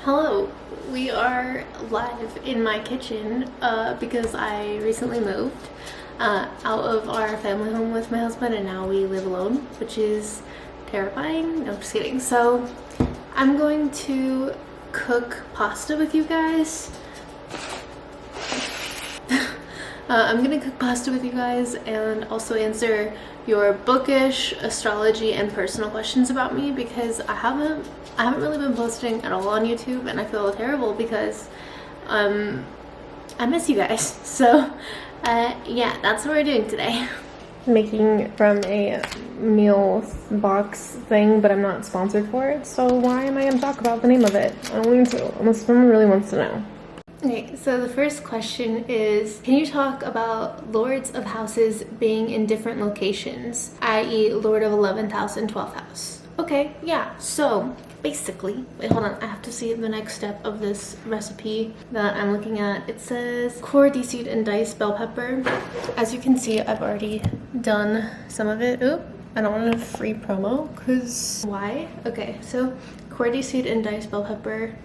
Hello, we are live in my kitchen because I recently moved out of our family home with my husband, and now we live alone, which is terrifying. No, I'm just kidding. So I'm going to cook pasta with you guys. I'm gonna cook pasta with you guys and also answer your bookish, astrology, and personal questions about me, because I haven't really been posting at all on YouTube, and I feel terrible because I miss you guys. So yeah, that's what we're doing today. Making from a meal box thing, but I'm not sponsored for it, so why am I gonna talk about the name of it? I don't need to, unless someone really wants to know. Okay, so the first question is, can you talk about lords of houses being in different locations, i.e. Lord of 11th house and 12th house? Okay, yeah, so basically, wait, hold on, I have to see the next step of this recipe that I'm looking at. It says core, de-seed, and diced bell pepper. As you can see, I've already done some of it. Oop, I don't want a free promo, because why? Okay, so core, de-seed, and diced bell pepper.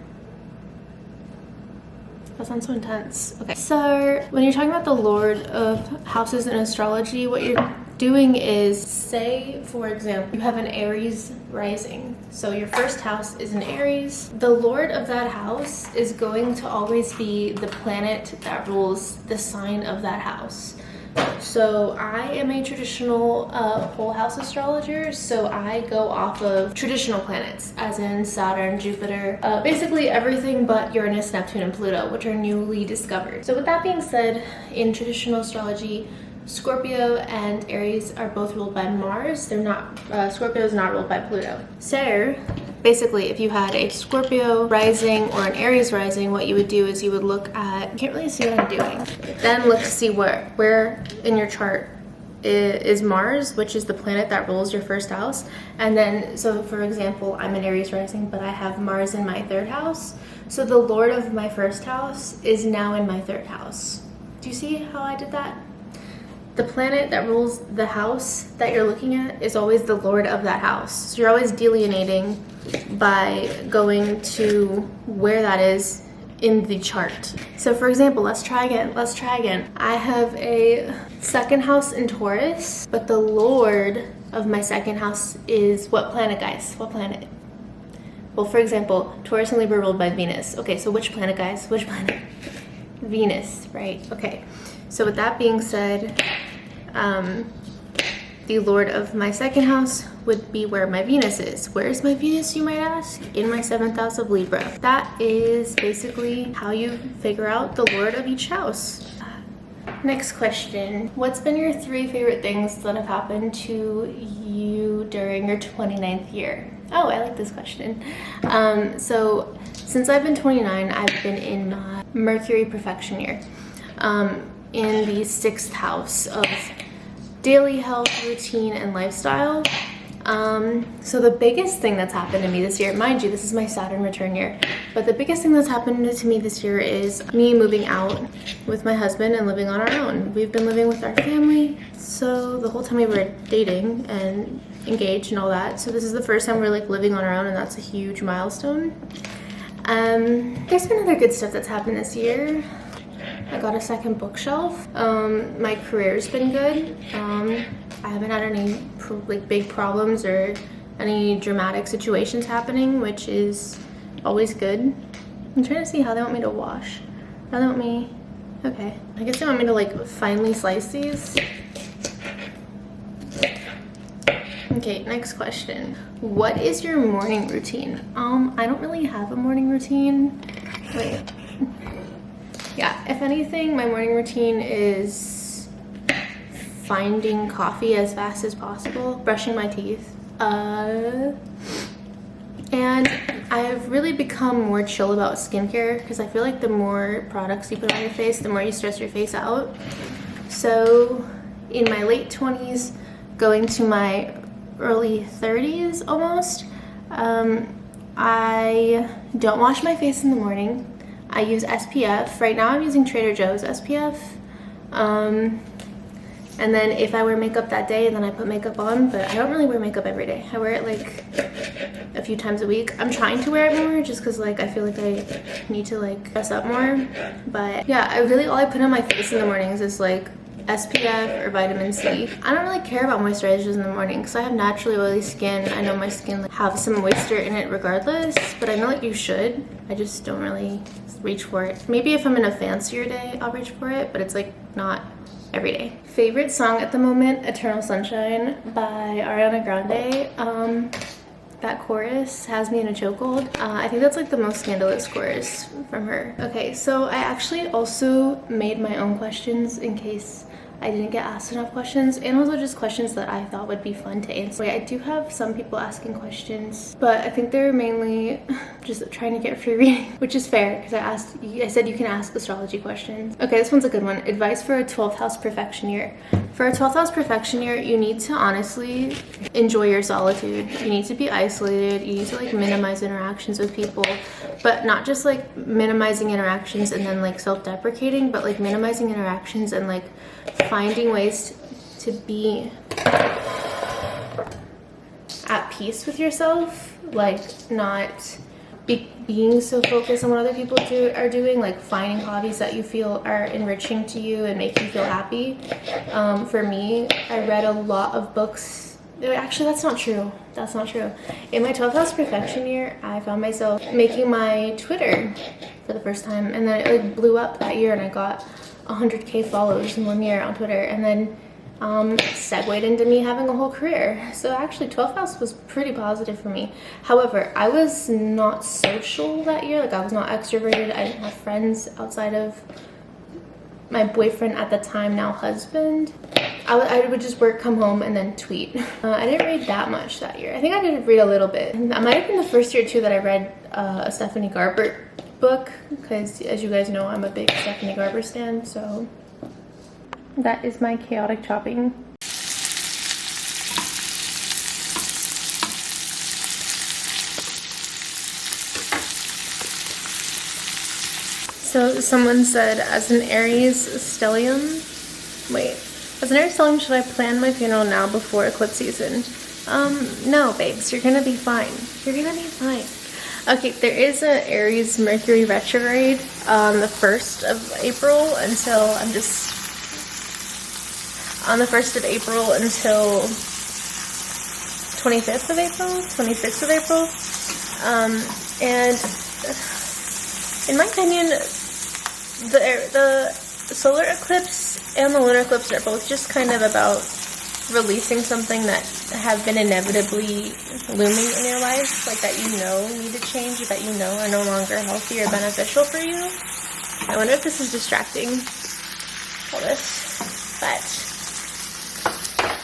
That sounds so intense. Okay, so when you're talking about the Lord of houses in astrology, what you're doing is, say, for example, you have an Aries rising. So your first house is an Aries. The Lord of that house is going to always be the planet that rules the sign of that house. So I am a traditional whole house astrologer, so I go off of traditional planets, as in Saturn, Jupiter, basically everything but Uranus, Neptune, and Pluto, which are newly discovered. So with that being said, in traditional astrology, Scorpio and Aries are both ruled by Mars. They're not, Scorpio is not ruled by Pluto. So basically, if you had a Scorpio rising or an Aries rising, what you would do is you would look at, you can't really see what I'm doing, then look to see where in your chart is Mars, which is the planet that rules your first house. And then, so for example, I'm an Aries rising, but I have Mars in my third house. So the Lord of my first house is now in my third house. Do you see how I did that? The planet that rules the house that you're looking at is always the Lord of that house. So you're always delineating by going to where that is in the chart. So for example, let's try again. I have a second house in Taurus, but the Lord of my second house is what planet, guys? What planet? Well, for example, Taurus and Libra ruled by Venus. Okay, so which planet, guys? Which planet? Venus, right? Okay. So with that being said, the Lord of my second house would be where my Venus is. Where is my Venus, you might ask? In my 7th house of Libra. That is basically how you figure out the Lord of each house. Next question. What's been your 3 favorite things that have happened to you during your 29th year? Oh, I like this question. So since I've been 29, I've been in my Mercury perfection year. In the 6th house of daily health, routine, and lifestyle. So the biggest thing that's happened to me this year, mind you, this is my Saturn return year, but the biggest thing that's happened to me this year is me moving out with my husband and living on our own. We've been living with our family, so the whole time we were dating and engaged and all that. So this is the first time we're like living on our own, and that's a huge milestone. There's been other good stuff that's happened this year. I got a second bookshelf. My career's been good. I haven't had any big problems or any dramatic situations happening, which is always good. I'm trying to see how they want me to wash. How they want me, okay. I guess they want me to like finely slice these. Okay, next question. What is your morning routine? I don't really have a morning routine. Wait. Yeah, if anything, my morning routine is finding coffee as fast as possible, brushing my teeth, and I've really become more chill about skincare, because I feel like the more products you put on your face, the more you stress your face out. So in my late 20s, going to my early 30s almost, I don't wash my face in the morning. I use SPF. Right now I'm using Trader Joe's SPF. And then if I wear makeup that day, then I put makeup on, but I don't really wear makeup every day. I wear it like a few times a week. I'm trying to wear it more just because like I feel like I need to like dress up more. But yeah, all I put on my face in the mornings is like SPF or vitamin C. I don't really care about moisturizers in the morning because I have naturally oily skin. I know my skin like, have some moisture in it regardless, but I know like you should. I just don't really reach for it. Maybe if I'm in a fancier day, I'll reach for it, but it's like not every day. Favorite song at the moment, Eternal Sunshine by Ariana Grande. That chorus has me in a chokehold. I think that's like the most scandalous chorus from her. Okay, so I actually also made my own questions in case I didn't get asked enough questions, and also just questions that I thought would be fun to answer. I do have some people asking questions, but I think they're mainly just trying to get free reading, which is fair because I said you can ask astrology questions. Okay, this one's a good one. Advice for a 12th house perfection year. For a 12th house perfection year, you need to honestly enjoy your solitude. You need to be isolated. You need to like minimize interactions with people, but not just like minimizing interactions and then like self-deprecating, but like minimizing interactions and like finding ways to be at peace with yourself, like not being so focused on what other people are doing, like finding hobbies that you feel are enriching to you and make you feel happy. For me, I read a lot of books. Actually, that's not true. That's not true. In my 12th house perfection year, I found myself making my Twitter for the first time, and then it like blew up that year, and I got 100k followers in 1 year on Twitter, and then segued into me having a whole career. So actually 12th house was pretty positive for me. However, I was not social that year. Like I was not extroverted. I didn't have friends outside of my boyfriend at the time, now husband. I would just work, come home, and then tweet. I didn't read that much that year. I think I did read a little bit. That might have been the first year too that I read a Stephanie Garber book, because as you guys know, I'm a big Stephanie Garber stan. So that is my chaotic chopping. So someone said, as an Aries stellium, should I plan my funeral now before eclipse season? No, babes, you're gonna be fine. You're gonna be fine. Okay, there is an Aries Mercury retrograde on the 1st of April until on the 1st of April until 25th of April, 26th of April. And in my opinion, the solar eclipse and the lunar eclipse are both just kind of about releasing something that have been inevitably looming in your life, like that you know need to change, that you know are no longer healthy or beneficial for you. I wonder if this is distracting, all this, but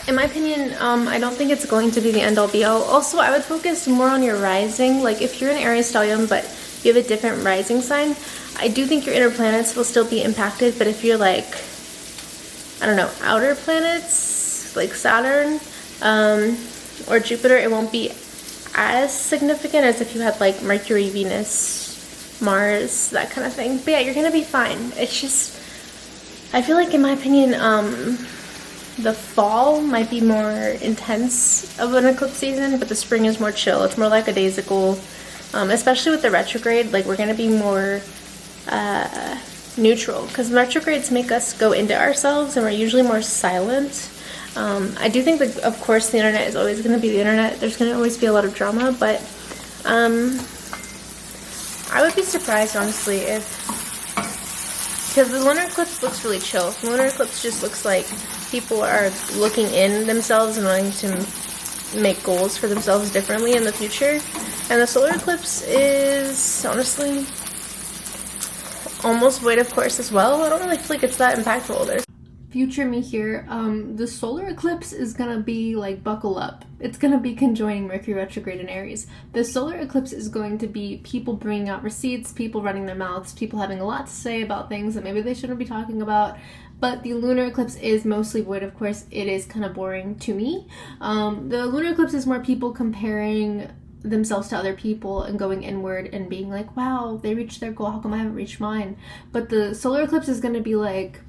in my opinion, I don't think it's going to be the end-all be-all. Also, I would focus more on your rising. Like if you're an Aries stellium but you have a different rising sign, I do think your inner planets will still be impacted, but if you're like, I don't know, outer planets, like Saturn or Jupiter, it won't be as significant as if you had like Mercury, Venus, Mars, that kind of thing. But yeah, you're gonna be fine. It's just, I feel like in my opinion, the fall might be more intense of an eclipse season, but the spring is more chill. It's more like a daisical, especially with the retrograde. Like we're gonna be more neutral, because retrogrades make us go into ourselves and we're usually more silent. I do think that, of course, the internet is always going to be the internet. There's going to always be a lot of drama, but I would be surprised, honestly, because the lunar eclipse looks really chill. The lunar eclipse just looks like people are looking in themselves and wanting to make goals for themselves differently in the future. And the solar eclipse is, honestly, almost void of course as well. I don't really feel like it's that impactful. There's future me here. The solar eclipse is gonna be like, buckle up. It's gonna be conjoining Mercury retrograde in Aries. The solar eclipse is going to be people bringing out receipts, people running their mouths, people having a lot to say about things that maybe they shouldn't be talking about. But the lunar eclipse is mostly void, of course. It is kind of boring to me. The lunar eclipse is more people comparing themselves to other people and going inward and being like, wow, they reached their goal, how come I haven't reached mine? But the solar eclipse is going to be like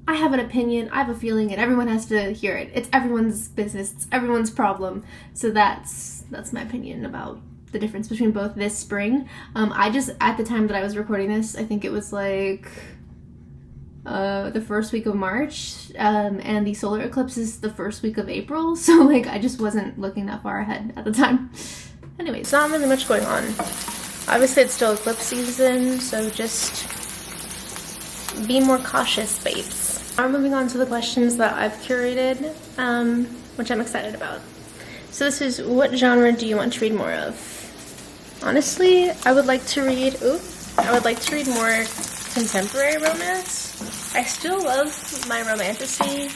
I have an opinion, I have a feeling, and everyone has to hear it. It's everyone's business, it's everyone's problem. So that's my opinion about the difference between both this spring. I just, at the time that I was recording this, I think it was like the first week of March, and the solar eclipse is the first week of April, so like I just wasn't looking that far ahead at the time. Anyways, not really much going on. Obviously it's still eclipse season, so just be more cautious, babes. Now we're moving on to the questions that I've curated, which I'm excited about. So this is, what genre do you want to read more of? Honestly, I would like to read more contemporary romance. I still love my romantasy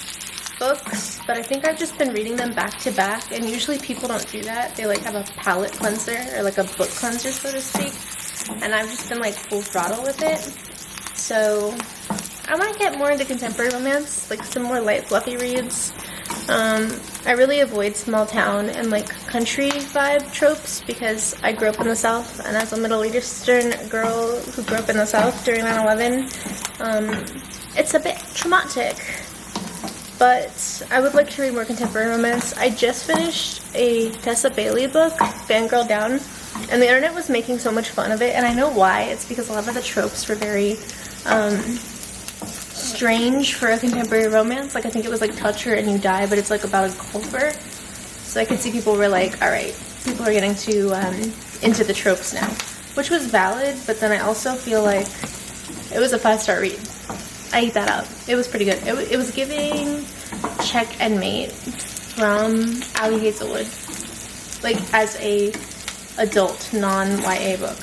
books, but I think I've just been reading them back to back, and usually people don't do that. They like have a palette cleanser, or like a book cleanser, so to speak, and I've just been like full throttle with it. So I want to get more into contemporary romance, like some more light fluffy reads. I really avoid small town and like country vibe tropes because I grew up in the South, and as a Middle Eastern girl who grew up in the South during 9/11, it's a bit traumatic. But I would like to read more contemporary romance. I just finished a Tessa Bailey book, Fangirl Down, and the internet was making so much fun of it, and I know why. It's because a lot of the tropes were very strange for a contemporary romance. Like, I think it was like touch her and you die, but it's like about a golfer. So I could see people were like, alright, people are getting too into the tropes now, which was valid, but then I also feel like it was a 5-star read. I ate that up. It was pretty good. It was giving Check and Mate from Allie Hazelwood, like as a adult non-YA book.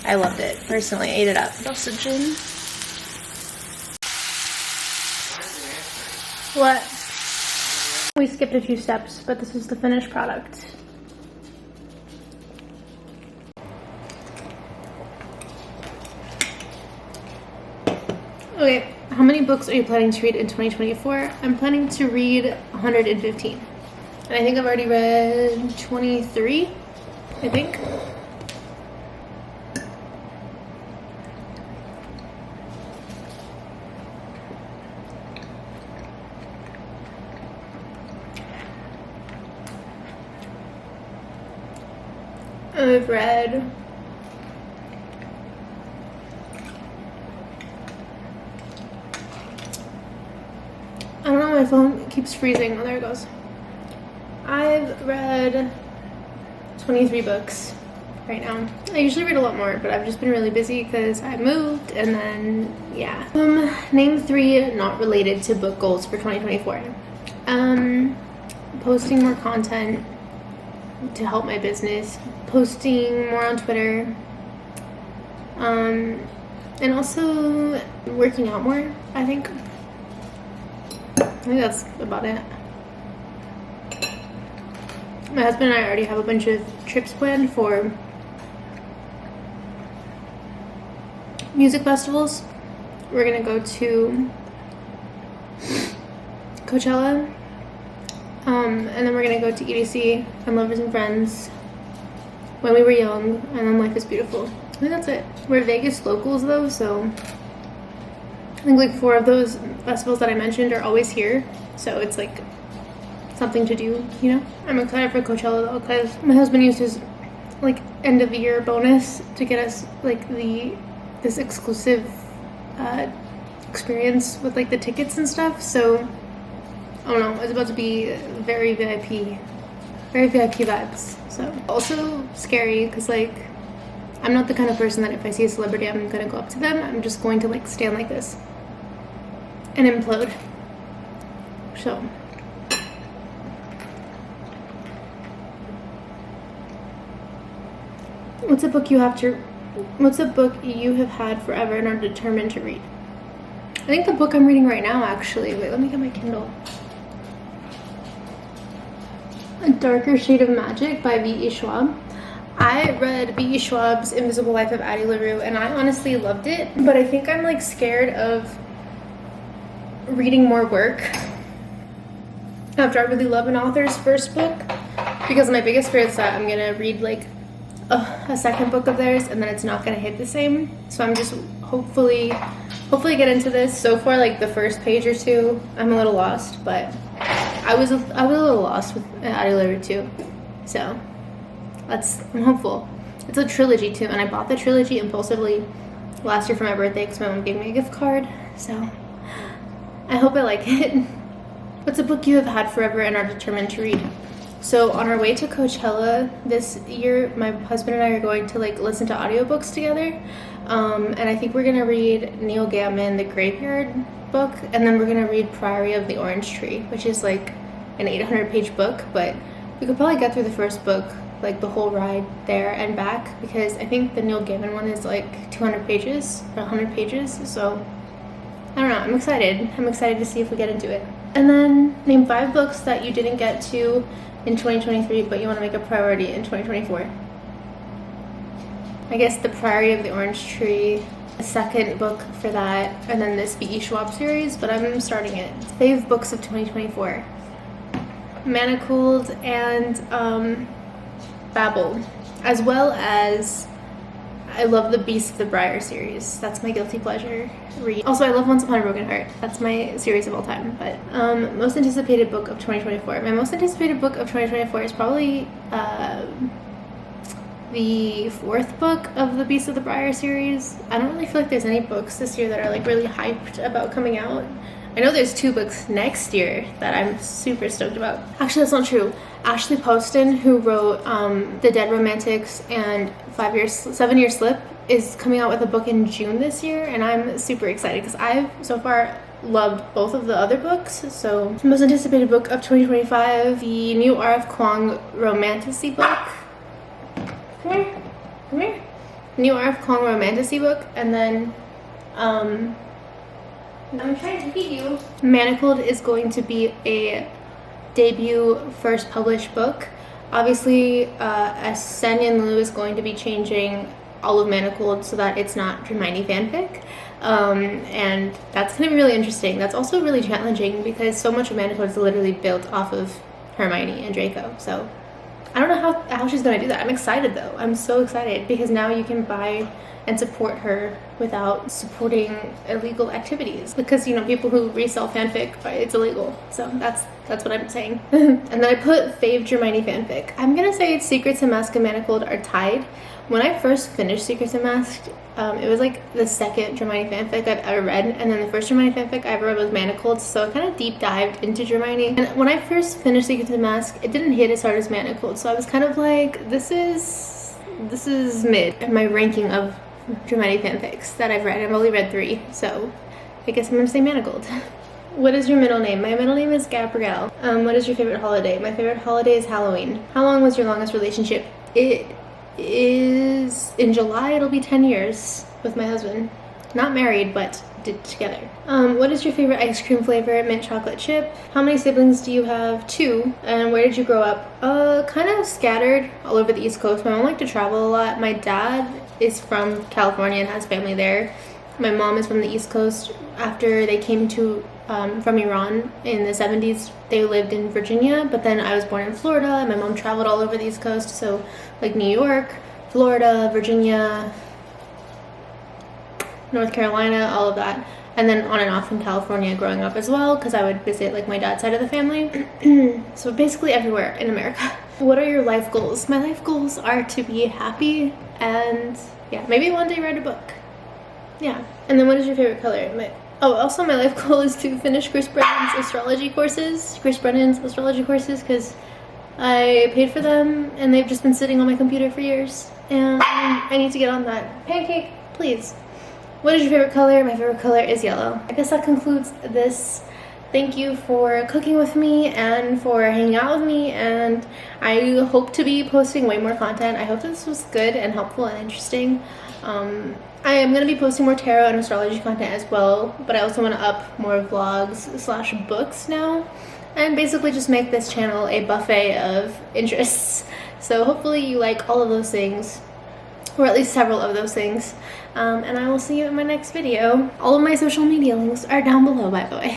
I loved it personally. I ate it up. Also, gin. What? We skipped a few steps, but this is the finished product. Okay, how many books are you planning to read in 2024? I'm planning to read 115. And I think I've already read 23, I think. I've read I don't know, my phone keeps freezing. Oh, there it goes. I've read 23 books right now. I usually read a lot more, but I've just been really busy because I moved, and then, yeah. Name 3 not related to book goals for 2024. Posting more content to help my business, posting more on Twitter, and also working out more, I think that's about it. My husband and I already have a bunch of trips planned for music festivals. We're gonna go to Coachella, and then we're gonna go to EDC and Lovers and Friends when we were young, and then Life is Beautiful. I think that's it. We're Vegas locals though, so I think like 4 of those festivals that I mentioned are always here, so it's like something to do, you know? I'm excited for Coachella though, because my husband used his like end of the year bonus to get us like this exclusive experience with like the tickets and stuff, so I don't know, it's about to be very VIP vibes. So also scary because like I'm not the kind of person that if I see a celebrity I'm gonna go up to them. I'm just going to like stand like this and implode. So what's a book you have had forever and are determined to read? I think the book I'm reading right now, actually. Wait, let me get my Kindle. A Darker Shade of Magic by V.E. Schwab. I read V.E. Schwab's Invisible Life of Addie LaRue, and I honestly loved it, but I think I'm like scared of reading more work after I really love an author's first book, because my biggest fear is that I'm gonna read like a second book of theirs and then it's not gonna hit the same. So I'm just hopefully hopefully get into this. So far, like the first page or two, I'm a little lost, but I was a little lost with Adelaide too. So I'm hopeful. It's a trilogy too, and I bought the trilogy impulsively last year for my birthday because my mom gave me a gift card. So I hope I like it. What's a book you have had forever and are determined to read? So on our way to Coachella this year, my husband and I are going to like listen to audiobooks together. And I think we're gonna read Neil Gaiman, The Graveyard book, and then we're gonna read Priory of the Orange Tree, which is like an 800-page book, but we could probably get through the first book, like the whole ride there and back, because I think the Neil Gaiman one is like 200 pages or 100 pages. So I don't know, I'm excited. I'm excited to see if we get into it. And then name 5 books that you didn't get to in 2023, but you want to make a priority in 2024. I guess The Priory of the Orange Tree, the second book for that, and then this B.E. Schwab series, but I'm starting it. Fave books of 2024. Manacled and Babel, as well as I love the Beast of the Briar series. That's my guilty pleasure read. Also, I love Once Upon a Broken Heart. That's my series of all time. But most anticipated book of 2024. My most anticipated book of 2024 is probably the 4th book of the Beast of the Briar series. I don't really feel like there's any books this year that are like really hyped about coming out. I know there's 2 books next year that I'm super stoked about. Actually, that's not true. Ashley Poston, who wrote The Dead Romantics and 7 Year Slip, is coming out with a book in June this year, and I'm super excited because I've so far loved both of the other books. So most anticipated book of 2025, the new R.F. Kuang Romantasy book. Come here, come here. New R.F. Kuang Romantasy book, and then I'm trying to feed you. Manacled is going to be a debut first published book. Obviously, Sen Lu is going to be changing all of Manacled so that it's not Hermione fanfic. And that's going to be really interesting. That's also really challenging because so much of Manacled is literally built off of Hermione and Draco. So I don't know how she's going to do that. I'm excited though. I'm so excited because now you can buy and support her without supporting illegal activities, because you know people who resell fanfic, it's illegal. So that's what I'm saying. And then I put fave Hermione fanfic. I'm gonna say Secrets and Mask and Manacled are tied. When I first finished Secrets and Masked, it was like the second Hermione fanfic I've ever read, and then the first Hermione fanfic I ever read was Manacled, so I kind of deep dived into Hermione. And when I first finished Secrets and Mask, it didn't hit as hard as Manacled, so I was kind of like, this is mid in my ranking of Hermione fanfics that I've read. I've only read 3, so I guess I'm gonna say Manacled. What is your middle name? My middle name is Gabrielle. What is your favorite holiday? My favorite holiday is Halloween. How long was your longest relationship? It is in July. It'll be 10 years with my husband. Not married, but together. What is your favorite ice cream flavor? Mint chocolate chip. How many siblings do you have? 2. And where did you grow up? Kind of scattered all over the East Coast. My mom liked to travel a lot. My dad is from California and has family there. My mom is from the East Coast. After they came to from Iran in the 70s, they lived in Virginia, but then I was born in Florida and my mom traveled all over the East Coast, so like New York, Florida, Virginia, North Carolina, all of that, and then on and off in California growing up as well, because I would visit like my dad's side of the family. So basically everywhere in America. What are your life goals? My life goals are to be happy and yeah, maybe one day write a book. Yeah. And then what is your favorite color? Also my life goal is to finish Chris Brennan's astrology courses, because I paid for them and they've just been sitting on my computer for years and I need to get on that. Pancake, please. What is your favorite color? My favorite color is yellow. I guess that concludes this. Thank you for cooking with me and for hanging out with me, and I hope to be posting way more content. I hope this was good and helpful and interesting. I am going to be posting more tarot and astrology content as well, but I also want to up more vlogs / books now, and basically just make this channel a buffet of interests. So hopefully you like all of those things, or at least several of those things, and I will see you in my next video. All of my social media links are down below, by the way.